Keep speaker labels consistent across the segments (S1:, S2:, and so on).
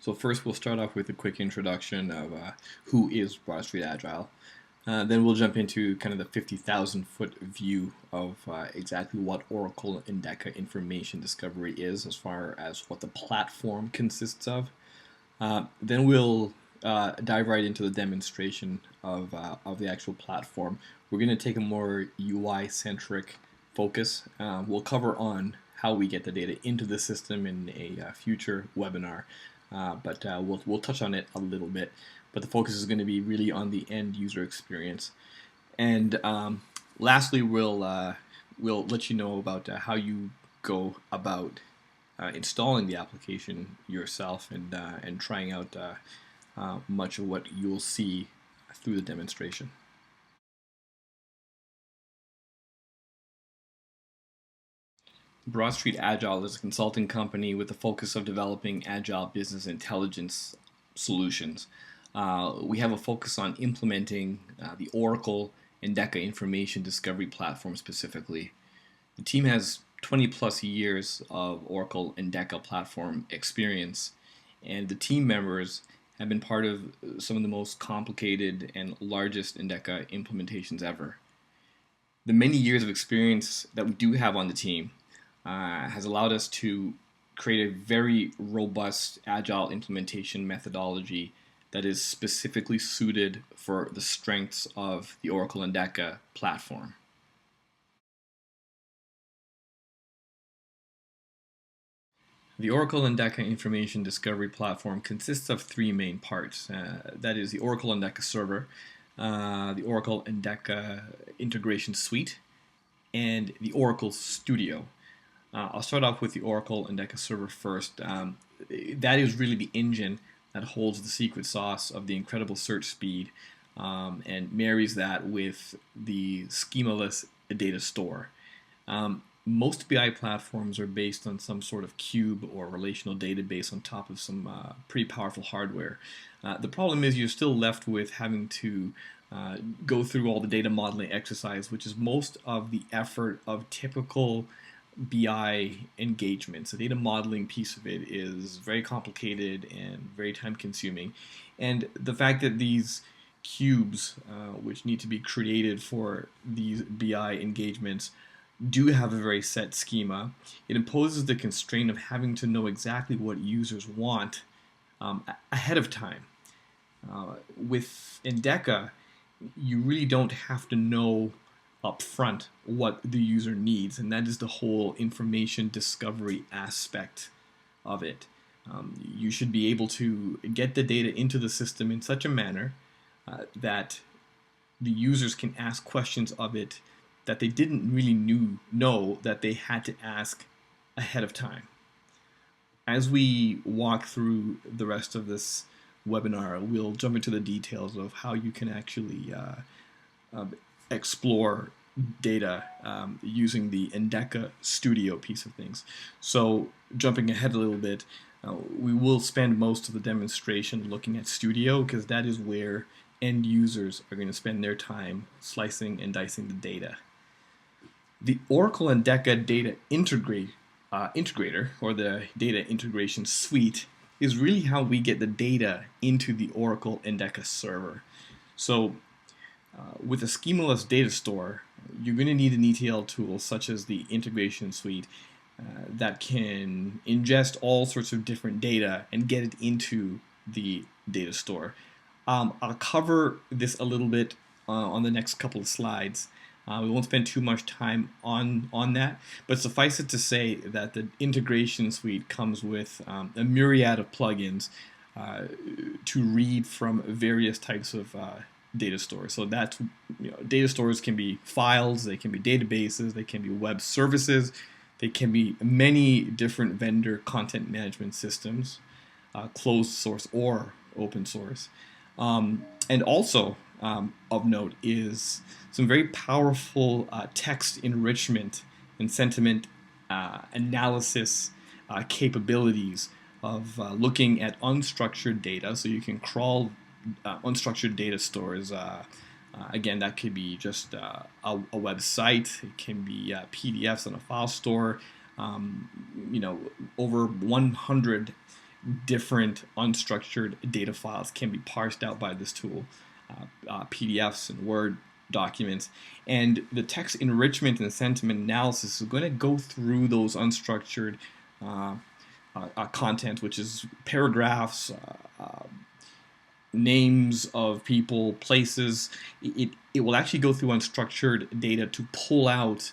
S1: So first we'll start off with a quick introduction of who is Broadstreet Agile. Then we'll jump into kind of the 50,000 foot view of exactly what Oracle Endeca information discovery is as far as what the platform consists of. Then we'll dive right into the demonstration of the actual platform. We're going to take a more UI-centric focus. We'll cover on how we get the data into the system in a future webinar. But we'll touch on it a little bit. But the focus is going to be really on the end user experience. And lastly, we'll let you know about how you go about installing the application yourself and trying out much of what you'll see through the demonstration. Broadstreet Agile is a consulting company with the focus of developing agile business intelligence solutions. We have a focus on implementing the Oracle Endeca information discovery platform specifically. The team has 20 plus years of Oracle Endeca platform experience, and the team members have been part of some of the most complicated and largest Endeca implementations ever. The many years of experience that we do have on the team has allowed us to create a very robust agile implementation methodology that is specifically suited for the strengths of the Oracle Endeca platform. The Oracle Endeca information discovery platform consists of three main parts. That is the Oracle Endeca server, the Oracle Endeca integration suite, and the Oracle Studio. I'll start off with the Oracle Endeca server first. That is really the engine that holds the secret sauce of the incredible search speed and marries that with the schemaless data store. Most BI platforms are based on some sort of cube or relational database on top of some pretty powerful hardware. The problem is you're still left with having to go through all the data modeling exercise, which is most of the effort of typical BI engagement. So data modeling piece of it is very complicated and very time consuming. And the fact that these cubes, which need to be created for these BI engagements, do have a very set schema, it imposes the constraint of having to know exactly what users want ahead of time. With Endeca, you really don't have to know up front what the user needs, and that is the whole information discovery aspect of it. You should be able to get the data into the system in such a manner that the users can ask questions of it that they didn't really know that they had to ask ahead of time. As we walk through the rest of this webinar, we'll jump into the details of how you can actually explore data using the Endeca Studio piece of things. So jumping ahead a little bit, we will spend most of the demonstration looking at Studio because that is where end users are going to spend their time slicing and dicing the data. The Oracle Endeca Data Integrator, or the Data Integration Suite, is really how we get the data into the Oracle Endeca server. So with a schemaless data store, you're going to need an ETL tool such as the Integration Suite that can ingest all sorts of different data and get it into the data store. I'll cover this a little bit on the next couple of slides. We won't spend too much time on that, but suffice it to say that the integration suite comes with a myriad of plugins to read from various types of data stores. So that's, data stores can be files, they can be databases, they can be web services, they can be many different vendor content management systems, closed source or open source. And also of note is some very powerful text enrichment and sentiment analysis capabilities of looking at unstructured data. So you can crawl unstructured data stores. Again, that could be just a website. It can be PDFs on a file store. Over 100 different unstructured data files can be parsed out by this tool, PDFs and Word documents. And the text enrichment and sentiment analysis is going to go through those unstructured content, which is paragraphs, names of people, places. It will actually go through unstructured data to pull out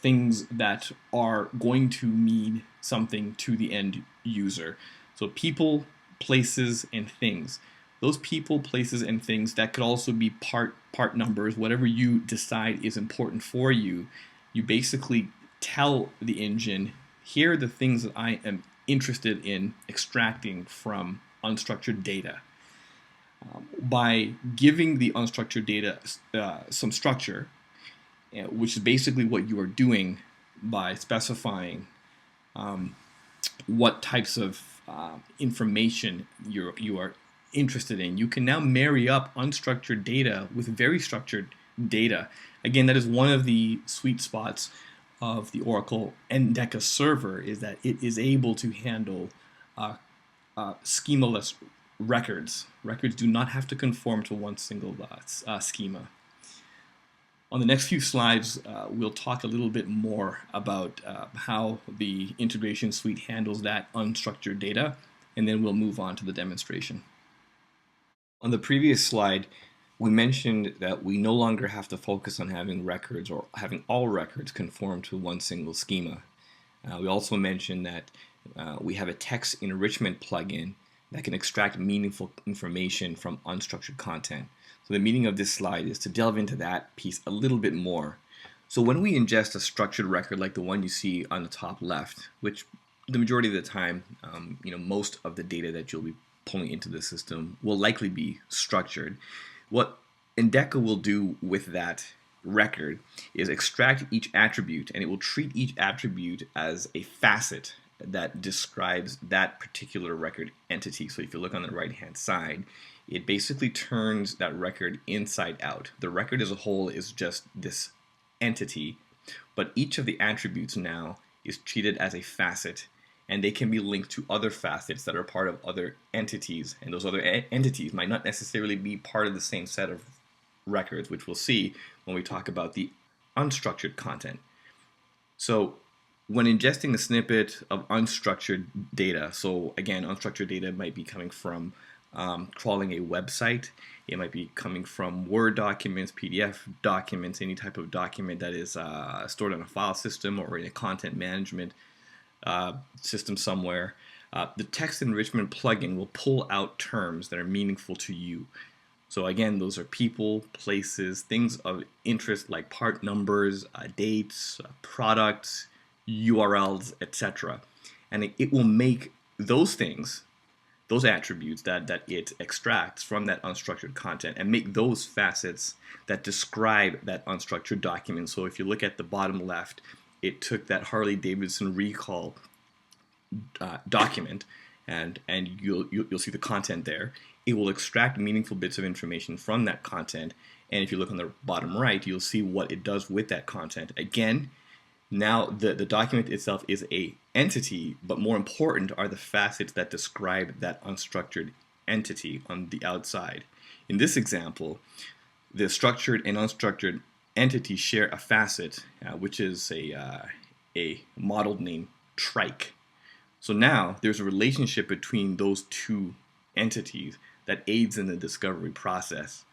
S1: things that are going to mean something to the end user. So people, places, and things. Those people, places, and things, that could also be part numbers, whatever you decide is important for you. You basically tell the engine, here are the things that I am interested in extracting from unstructured data. By giving the unstructured data some structure, which is basically what you are doing by specifying what types of information you are interested in, you can now marry up unstructured data with very structured data. Again, that is one of the sweet spots of the Oracle Endeca server, is that it is able to handle schemaless records. Records do not have to conform to one single schema. On the next few slides, we'll talk a little bit more about how the integration suite handles that unstructured data, and then we'll move on to the demonstration. On the previous slide, we mentioned that we no longer have to focus on having records or having all records conform to one single schema. We also mentioned that we have a text enrichment plugin that can extract meaningful information from unstructured content. So the meaning of this slide is to delve into that piece a little bit more. So when we ingest a structured record like the one you see on the top left, which the majority of the time, most of the data that you'll be pulling into the system will likely be structured. What Endeca will do with that record is extract each attribute, and it will treat each attribute as a facet that describes that particular record entity. So if you look on the right hand side, it basically turns that record inside out. The record as a whole is just this entity, but each of the attributes now is treated as a facet, and they can be linked to other facets that are part of other entities, and those other entities might not necessarily be part of the same set of records, which we'll see when we talk about the unstructured content. So when ingesting a snippet of unstructured data, so again, unstructured data might be coming from crawling a website, it might be coming from Word documents, PDF documents, any type of document that is stored on a file system or in a content management system somewhere. The text enrichment plugin will pull out terms that are meaningful to you. So again, those are people, places, things of interest like part numbers, dates, products, URLs, etc. And it will make those things, those attributes that it extracts from that unstructured content, and make those facets that describe that unstructured document. So if you look at the bottom left, it took that Harley-Davidson recall document, and you'll see the content there. It will extract meaningful bits of information from that content, and if you look on the bottom right, you'll see what it does with that content. Again, now the document itself is a entity, but more important are the facets that describe that unstructured entity on the outside. In this example, the structured and unstructured entities share a facet, which is a model named trike. So now there's a relationship between those two entities that aids in the discovery process.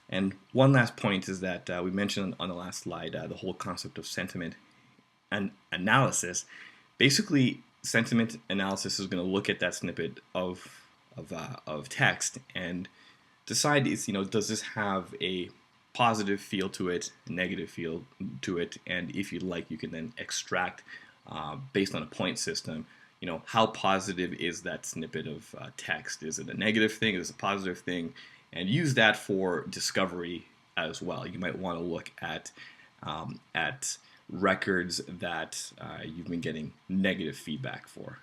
S1: And one last point is that we mentioned on the last slide the whole concept of sentiment and analysis. Basically, sentiment analysis is going to look at that snippet of text and decide, does this have a positive feel to it, negative feel to it, and if you'd like, you can then extract based on a point system. How positive is that snippet of text? Is it a negative thing? Is it a positive thing? And use that for discovery as well. You might want to look at records that you've been getting negative feedback for.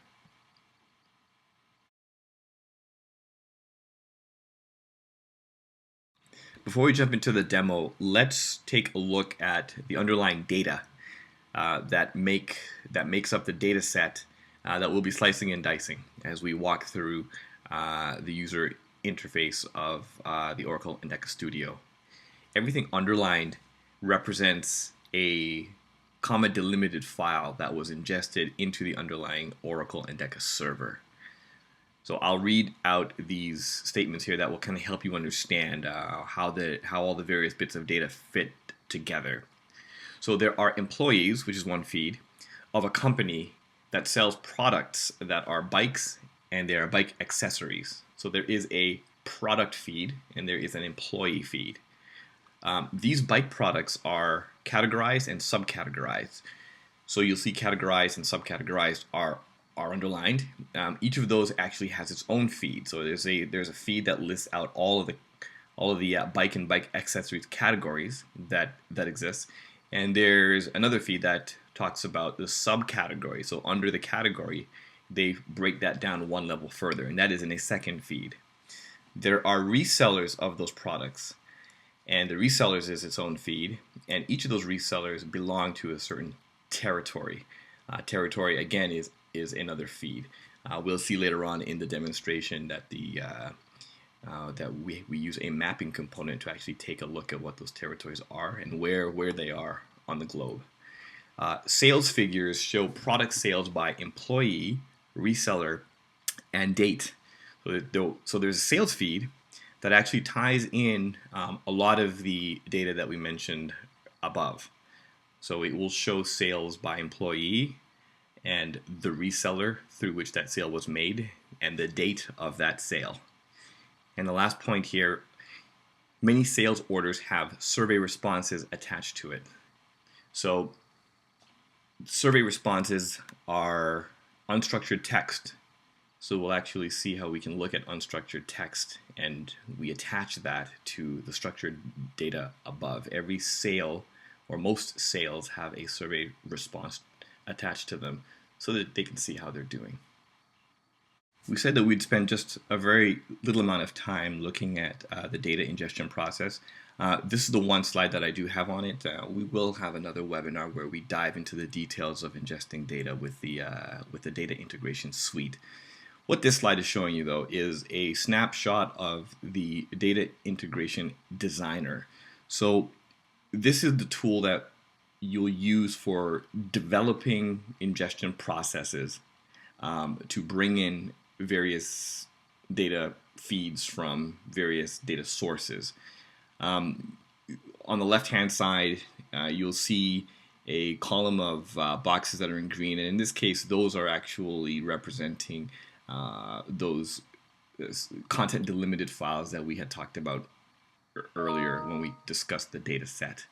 S1: Before we jump into the demo, let's take a look at the underlying data that makes up the data set that we'll be slicing and dicing as we walk through the user interface of the Oracle Endeca Studio. Everything underlined represents a comma delimited file that was ingested into the underlying Oracle Endeca server. So I'll read out these statements here that will kind of help you understand how all the various bits of data fit together. So there are employees, which is one feed, of a company that sells products that are bikes and they are bike accessories. So there is a product feed and there is an employee feed. These bike products are categorized and subcategorized. So you'll see categorized and subcategorized are underlined. Each of those actually has its own feed. So there's a feed that lists out all of the bike and bike accessories categories that exist, and there's another feed that talks about the subcategory. So under the category, they break that down one level further, and that is in a second feed. There are resellers of those products, and the resellers is its own feed, and each of those resellers belong to a certain territory. Territory again is another feed. We'll see later on in the demonstration that that we use a mapping component to actually take a look at what those territories are and where they are on the globe. Sales figures show product sales by employee, reseller, and date. So there's a sales feed that actually ties in a lot of the data that we mentioned above. So it will show sales by employee and the reseller through which that sale was made and the date of that sale. And the last point here, many sales orders have survey responses attached to it. So survey responses are unstructured text. So we'll actually see how we can look at unstructured text and we attach that to the structured data above. Every sale or most sales have a survey response attached to them so that they can see how they're doing. We said that we'd spend just a very little amount of time looking at the data ingestion process. This is the one slide that I do have on it. We will have another webinar where we dive into the details of ingesting data with the data integration suite. What this slide is showing you, though, is a snapshot of the data integration designer. So this is the tool that you'll use for developing ingestion processes to bring in various data feeds from various data sources. On the left-hand side, you'll see a column of boxes that are in green, and in this case, those are actually representing those content delimited files that we had talked about earlier when we discussed the data set.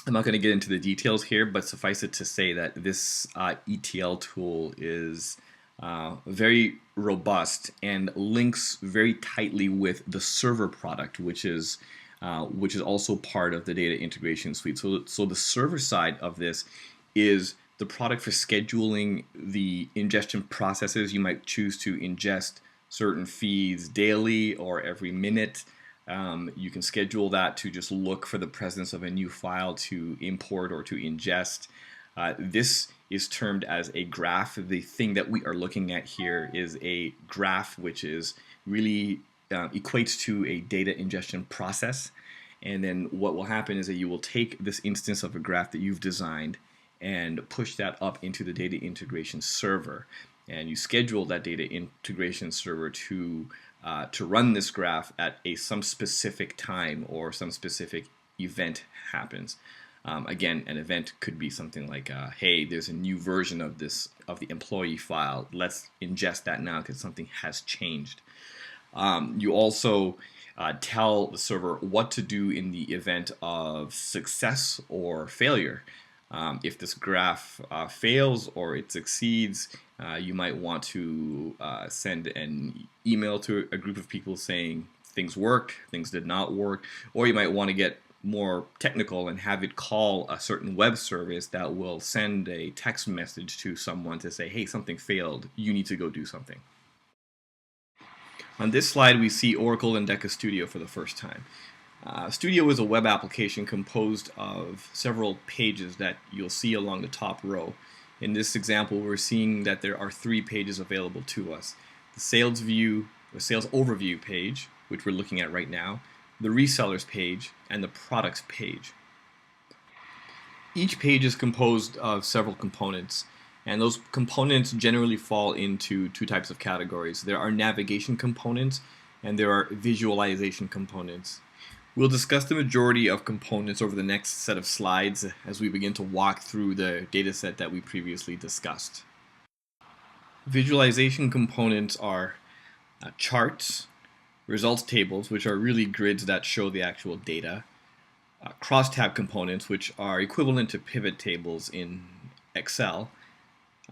S1: I'm not going to get into the details here, but suffice it to say that this ETL tool is very robust and links very tightly with the server product, which is also part of the data integration suite. So the server side of this is the product for scheduling the ingestion processes. You might choose to ingest certain feeds daily or every minute. You can schedule that to just look for the presence of a new file to import or to ingest. This is termed as a graph. The thing that we are looking at here is a graph, which is really equates to a data ingestion process. And then what will happen is that you will take this instance of a graph that you've designed and push that up into the data integration server. And you schedule that data integration server to run this graph at some specific time or some specific event happens. Again, an event could be something like, hey, there's a new version of the employee file. Let's ingest that now because something has changed. You also tell the server what to do in the event of success or failure. If this graph fails or it succeeds, you might want to send an email to a group of people saying things worked, things did not work, or you might want to get more technical and have it call a certain web service that will send a text message to someone to say, hey, something failed, you need to go do something. On this slide, we see Oracle Endeca Studio for the first time. Studio is a web application composed of several pages that you'll see along the top row. In this example, we're seeing that there are 3 pages available to us. The sales view, the sales overview page, which we're looking at right now, the resellers page, and the products page. Each page is composed of several components, and those components generally fall into 2 types of categories. There are navigation components and there are visualization components. We'll discuss the majority of components over the next set of slides as we begin to walk through the dataset that we previously discussed. Visualization components are charts, results tables, which are really grids that show the actual data, crosstab components, which are equivalent to pivot tables in Excel,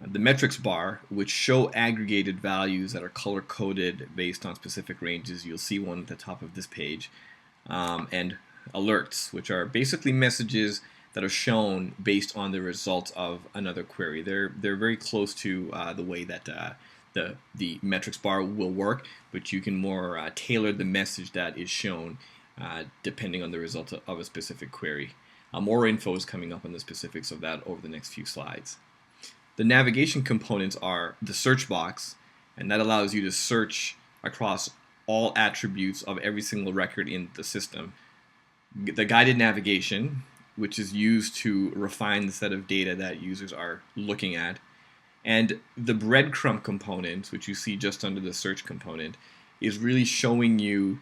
S1: the metrics bar, which show aggregated values that are color-coded based on specific ranges. You'll see one at the top of this page, and alerts, which are basically messages that are shown based on the results of another query. They're very close to the way that the metrics bar will work, but you can more tailor the message that is shown depending on the result of a specific query. More info is coming up on the specifics of that over the next few slides. The navigation components are the search box, and that allows you to search across all attributes of every single record in the system. The guided navigation, which is used to refine the set of data that users are looking at, and the breadcrumb component, which you see just under the search component, is really showing you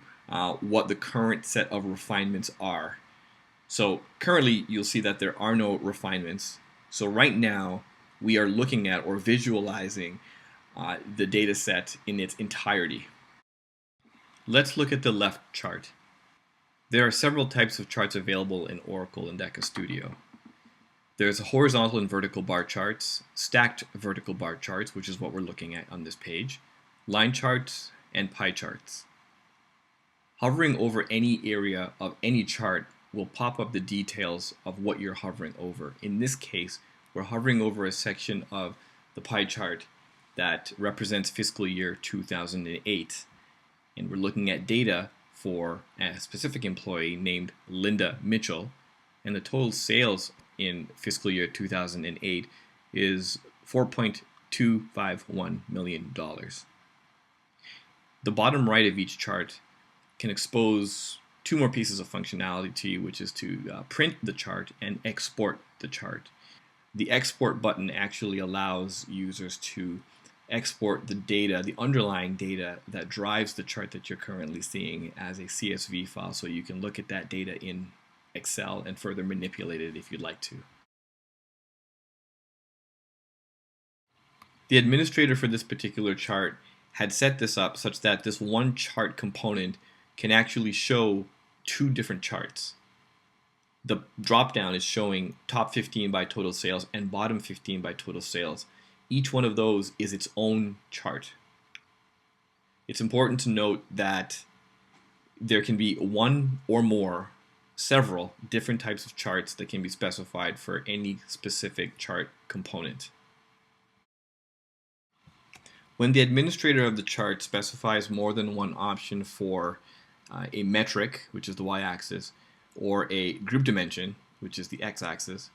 S1: what the current set of refinements are. So currently you'll see that there are no refinements. So right now we are looking at or visualizing the data set in its entirety. Let's look at the left chart. There are several types of charts available in Oracle Endeca Studio. There's horizontal and vertical bar charts, stacked vertical bar charts, which is what we're looking at on this page, line charts, and pie charts. Hovering over any area of any chart will pop up the details of what you're hovering over. In this case, we're hovering over a section of the pie chart that represents fiscal year 2008. And we're looking at data for a specific employee named Linda Mitchell, and the total sales in fiscal year 2008 is $4.251 million. The bottom right of each chart can expose 2 more pieces of functionality to you, which is to print the chart and export the chart. The export button actually allows users to export the data, the underlying data that drives the chart that you're currently seeing as a CSV file, so you can look at that data in Excel and further manipulate it if you'd like to. The administrator for this particular chart had set this up such that this one chart component can actually show 2 different charts. The drop down is showing top 15 by total sales and bottom 15 by total sales. Each one of those is its own chart. It's important to note that there can be one or more, several different types of charts that can be specified for any specific chart component. When the administrator of the chart specifies more than one option for a metric, which is the y-axis, or a group dimension, which is the x-axis,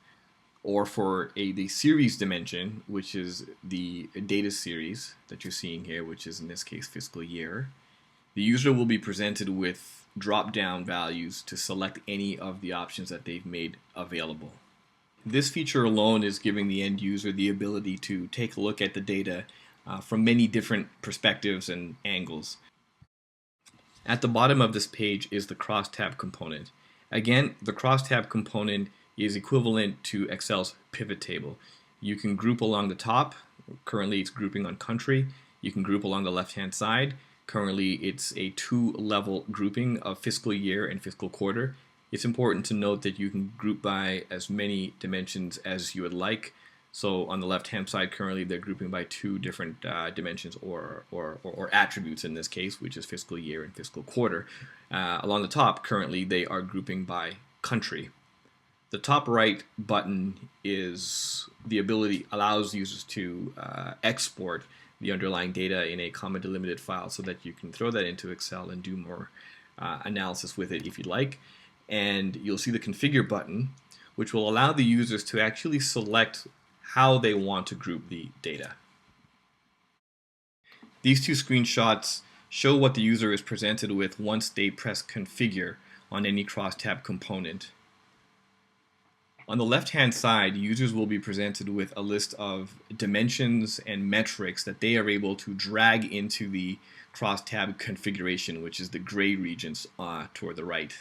S1: or for the series dimension, which is the data series that you're seeing here, which is in this case fiscal year, the user will be presented with drop-down values to select any of the options that they've made available. This feature alone is giving the end user the ability to take a look at the data from many different perspectives and angles. At the bottom of this page is the crosstab component. Again, the crosstab component is equivalent to Excel's pivot table. You can group along the top. Currently it's grouping on country. You can group along the left-hand side. Currently it's a 2-level grouping of fiscal year and fiscal quarter. It's important to note that you can group by as many dimensions as you would like. So on the left-hand side, currently they're grouping by 2 different dimensions or attributes in this case, which is fiscal year and fiscal quarter. Along the top, currently they are grouping by country. The top right button is the ability, allows users to export the underlying data in a comma delimited file so that you can throw that into Excel and do more analysis with it if you'd like. And you'll see the configure button, which will allow the users to actually select how they want to group the data. These two screenshots show what the user is presented with once they press configure on any crosstab component. On the left-hand side, users will be presented with a list of dimensions and metrics that they are able to drag into the crosstab configuration, which is the gray regions toward the right.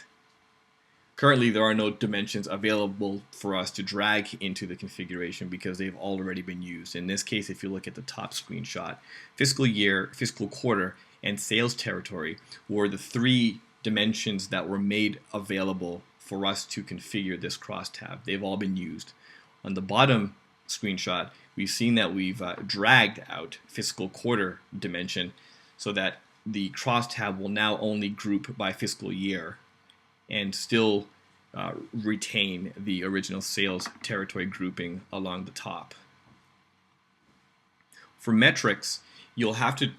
S1: Currently, there are no dimensions available for us to drag into the configuration because they've already been used. In this case, if you look at the top screenshot, fiscal year, fiscal quarter, and sales territory were the three dimensions that were made available for us to configure this crosstab. They've all been used. On the bottom screenshot, we've seen that we've dragged out fiscal quarter dimension so that the crosstab will now only group by fiscal year and still retain the original sales territory grouping along the top. For metrics, you'll have to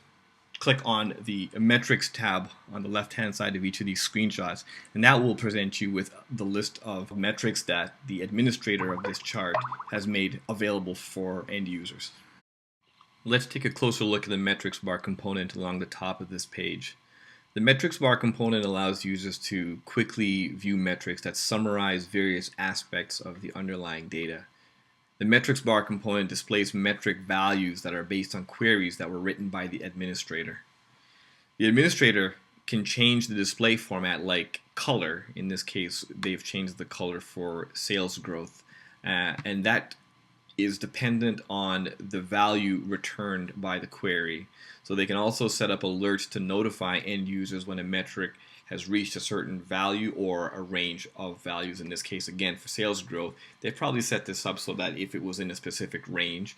S1: click on the metrics tab on the left-hand side of each of these screenshots, and that will present you with the list of metrics that the administrator of this chart has made available for end users. Let's take a closer look at the metrics bar component along the top of this page. The metrics bar component allows users to quickly view metrics that summarize various aspects of the underlying data. The metrics bar component displays metric values that are based on queries that were written by the administrator. The administrator can change the display format like color. In this case, they've changed the color for sales growth, and that is dependent on the value returned by the query. So they can also set up alerts to notify end users when a metric has reached a certain value or a range of values. In this case, again, for sales growth, they've probably set this up so that if it was in a specific range,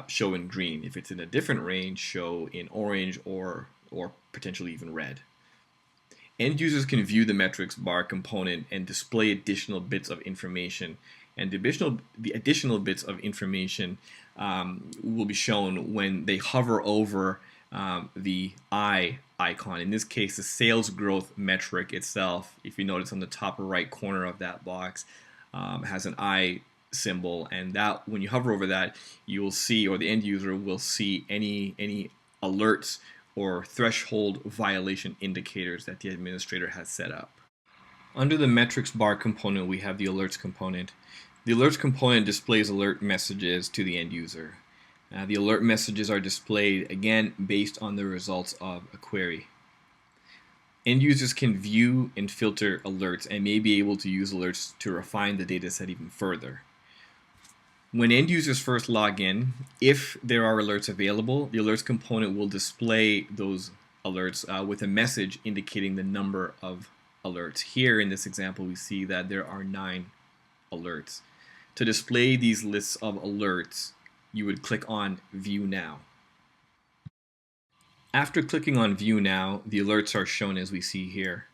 S1: show in green. If it's in a different range, show in orange or potentially even red. End users can view the metrics bar component and display additional bits of information. And the additional bits of information will be shown when they hover over the eye icon. In this case, the sales growth metric itself, if you notice on the top right corner of that box, has an eye symbol, and that when you hover over that, you will see, or the end user will see, any alerts or threshold violation indicators that the administrator has set up. Under the metrics bar component, we have the alerts component. The alerts component displays alert messages to the end user. The alert messages are displayed, again, based on the results of a query. End users can view and filter alerts and may be able to use alerts to refine the data set even further. When end users first log in, if there are alerts available, the alerts component will display those alerts with a message indicating the number of alerts. Here in this example, we see that there are 9 alerts. To display these lists of alerts, you would click on View Now. After clicking on View Now, the alerts are shown as we see here.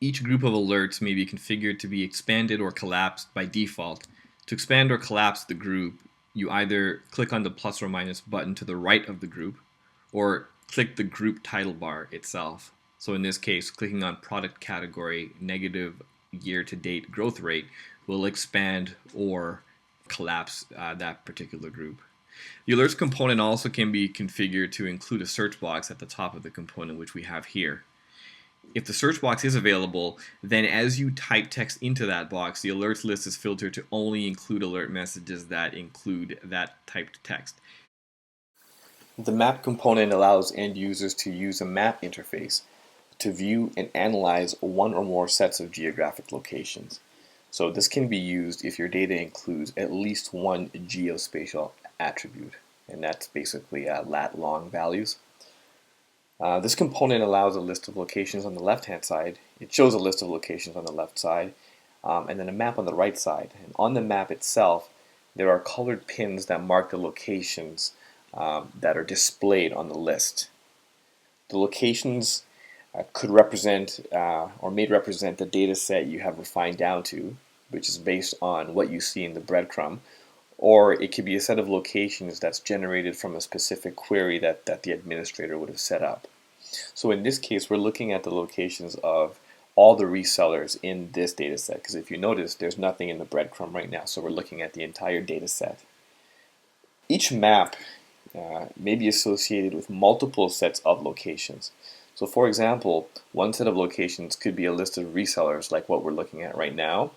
S1: Each group of alerts may be configured to be expanded or collapsed by default. To expand or collapse the group, you either click on the plus or minus button to the right of the group, or click the group title bar itself. So in this case, clicking on product category negative year-to-date growth rate will expand or collapse that particular group. The alerts component also can be configured to include a search box at the top of the component, which we have here. If the search box is available, then as you type text into that box, the alerts list is filtered to only include alert messages that include that typed text. The map component allows end users to use a map interface to view and analyze one or more sets of geographic locations. So this can be used if your data includes at least one geospatial attribute, and that's basically lat-long values. This component allows a list of locations on the left-hand side. It shows a list of locations on the left side, and then a map on the right side. And on the map itself, there are colored pins that mark the locations that are displayed on the list. The locations could represent or may represent the data set you have refined down to, which is based on what you see in the breadcrumb, or it could be a set of locations that's generated from a specific query that the administrator would have set up. So in this case, we're looking at the locations of all the resellers in this data set, because if you notice, there's nothing in the breadcrumb right now, so we're looking at the entire data set. Each map may be associated with multiple sets of locations. So for example, one set of locations could be a list of resellers like what we're looking at right now.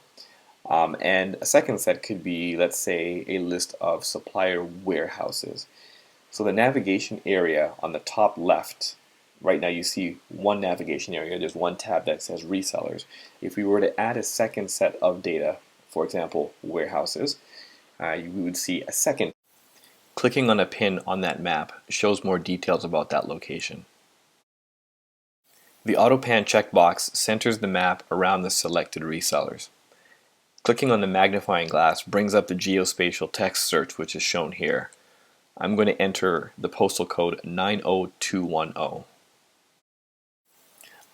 S1: And a second set could be, let's say, a list of supplier warehouses. So the navigation area on the top left, right now you see one navigation area, there's one tab that says resellers. If we were to add a second set of data, for example, warehouses, we would see a second. Clicking on a pin on that map shows more details about that location. The AutoPan checkbox centers the map around the selected resellers. Clicking on the magnifying glass brings up the geospatial text search, which is shown here. I'm going to enter the postal code 90210.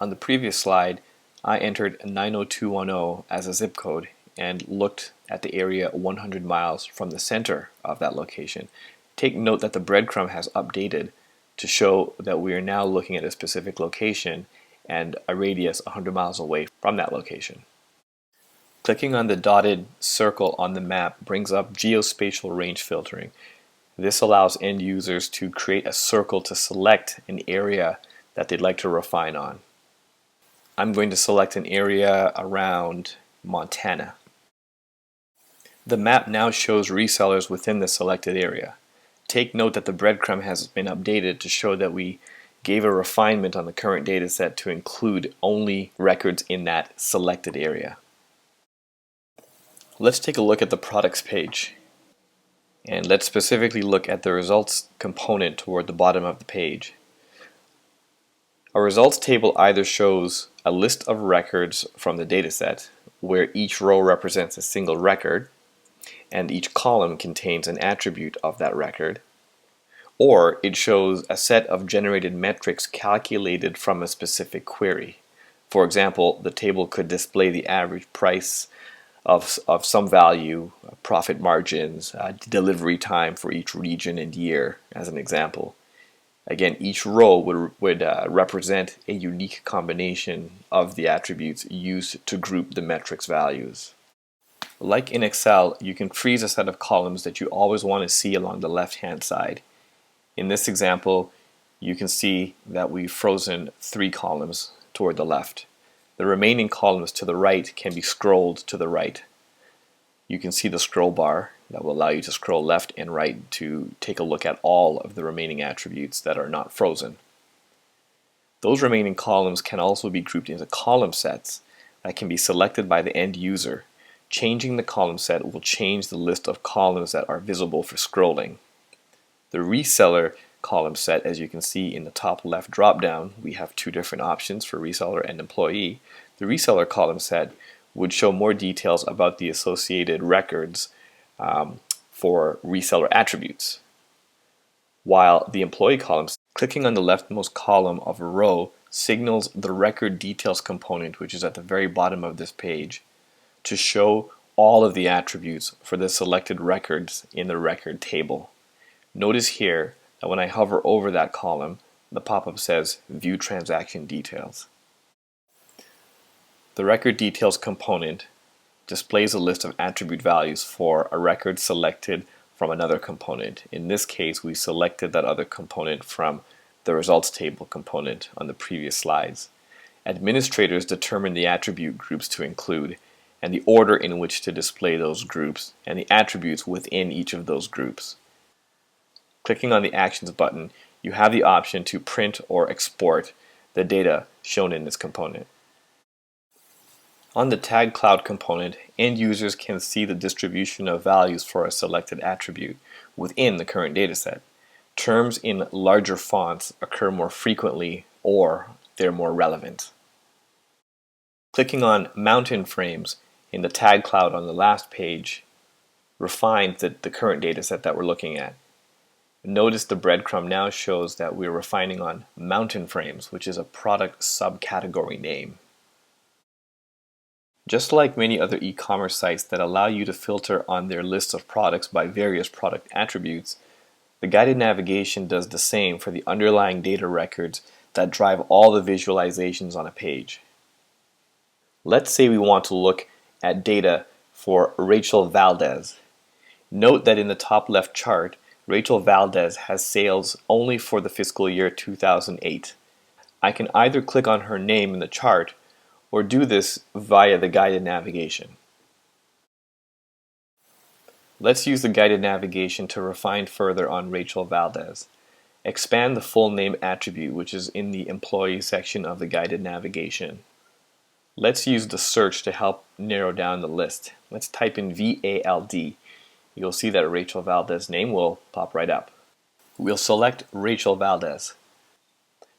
S1: On the previous slide, I entered 90210 as a zip code and looked at the area 100 miles from the center of that location. Take note that the breadcrumb has updated to show that we are now looking at a specific location and a radius 100 miles away from that location. Clicking on the dotted circle on the map brings up geospatial range filtering. This allows end users to create a circle to select an area that they'd like to refine on. I'm going to select an area around Montana. The map now shows resellers within the selected area. Take note that the breadcrumb has been updated to show that we gave a refinement on the current data set to include only records in that selected area. Let's take a look at the products page. And let's specifically look at the results component toward the bottom of the page. A results table either shows a list of records from the dataset, where each row represents a single record, and each column contains an attribute of that record, or it shows a set of generated metrics calculated from a specific query. For example, the table could display the average price of some value, profit margins, delivery time for each region and year, as an example. Again, each row would represent a unique combination of the attributes used to group the metrics values. Like in Excel, you can freeze a set of columns that you always want to see along the left-hand side. In this example, you can see that we've frozen 3 columns toward the left. The remaining columns to the right can be scrolled to the right. You can see the scroll bar that will allow you to scroll left and right to take a look at all of the remaining attributes that are not frozen. Those remaining columns can also be grouped into column sets that can be selected by the end user. Changing the column set will change the list of columns that are visible for scrolling. The reseller column set, as you can see in the top left drop down, we have 2 different options for reseller and employee. The reseller column set would show more details about the associated records for reseller attributes, while the employee column, clicking on the leftmost column of a row, signals the record details component, which is at the very bottom of this page, to show all of the attributes for the selected records in the record table. Notice here that when I hover over that column, the pop-up says View Transaction Details. The record details component displays a list of attribute values for a record selected from another component. In this case, we selected that other component from the results table component on the previous slides. Administrators determine the attribute groups to include and the order in which to display those groups and the attributes within each of those groups. Clicking on the Actions button, you have the option to print or export the data shown in this component. On the Tag Cloud component, end users can see the distribution of values for a selected attribute within the current dataset. Terms in larger fonts occur more frequently or they're more relevant. Clicking on Mountain Frames in the Tag Cloud on the last page refines the current dataset that we're looking at. Notice the breadcrumb now shows that we're refining on mountain frames, which is a product subcategory name. Just like many other e-commerce sites that allow you to filter on their list of products by various product attributes, the guided navigation does the same for the underlying data records that drive all the visualizations on a page. Let's say we want to look at data for Rachel Valdez. Note that in the top left chart, Rachel Valdez has sales only for the fiscal year 2008. I can either click on her name in the chart or do this via the guided navigation. Let's use the guided navigation to refine further on Rachel Valdez. Expand the full name attribute, which is in the employee section of the guided navigation. Let's use the search to help narrow down the list. Let's type in VALD. You'll see that Rachel Valdez's name will pop right up. We'll select Rachel Valdez.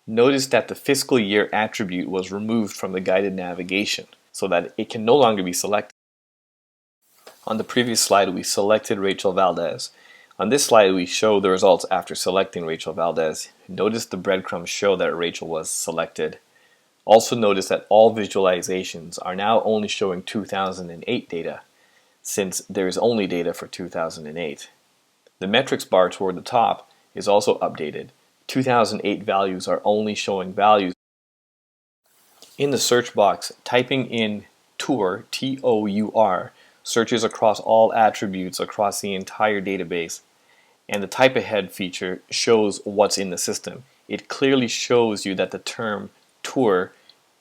S1: Notice that the fiscal year attribute was removed from the guided navigation so that it can no longer be selected. On the previous slide, we selected Rachel Valdez. On this slide, we show the results after selecting Rachel Valdez. Notice the breadcrumbs show that Rachel was selected. Also notice that all visualizations are now only showing 2008 data, since there is only data for 2008. The metrics bar toward the top is also updated. 2008 values are only showing values. In the search box, typing in tour, T-O-U-R, searches across all attributes across the entire database, and the type ahead feature shows what's in the system. It clearly shows you that the term tour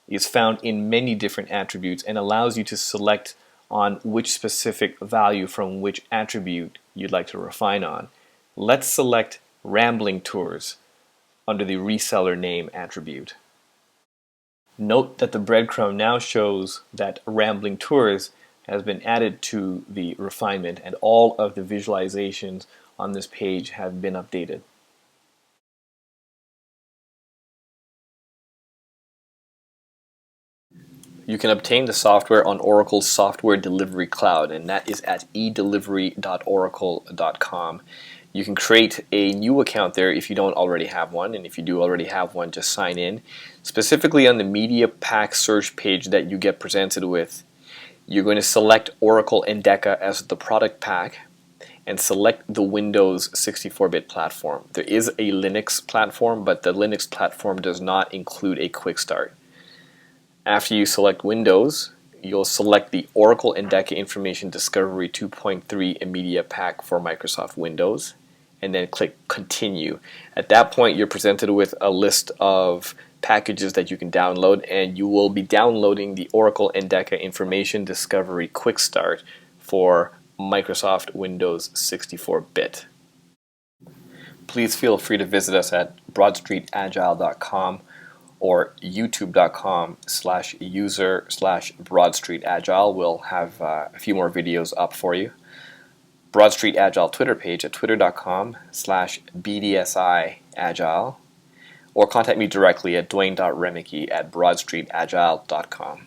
S1: is found in many different attributes and allows you to select on which specific value from which attribute you'd like to refine on. Let's select Rambling Tours under the reseller name attribute. Note that the breadcrumb now shows that Rambling Tours has been added to the refinement and all of the visualizations on this page have been updated. You can obtain the software on Oracle's Software Delivery Cloud, and that is at edelivery.oracle.com. You can create a new account there if you don't already have one, and if you do already have one, just sign in. Specifically on the Media Pack search page that you get presented with, you're going to select Oracle Endeca as the product pack and select the Windows 64-bit platform. There is a Linux platform, but the Linux platform does not include a quick start. After you select Windows, you'll select the Oracle Endeca Information Discovery 2.3 Media Pack for Microsoft Windows, and then click Continue. At that point, you're presented with a list of packages that you can download, and you will be downloading the Oracle Endeca Information Discovery Quick Start for Microsoft Windows 64-bit. Please feel free to visit us at broadstreetagile.com or youtube.com/user/broadstreetagile. We'll have a few more videos up for you. Broadstreet Agile Twitter page at twitter.com/bdsiagile, or contact me directly at dwayne.remicky@broadstreetagile.com.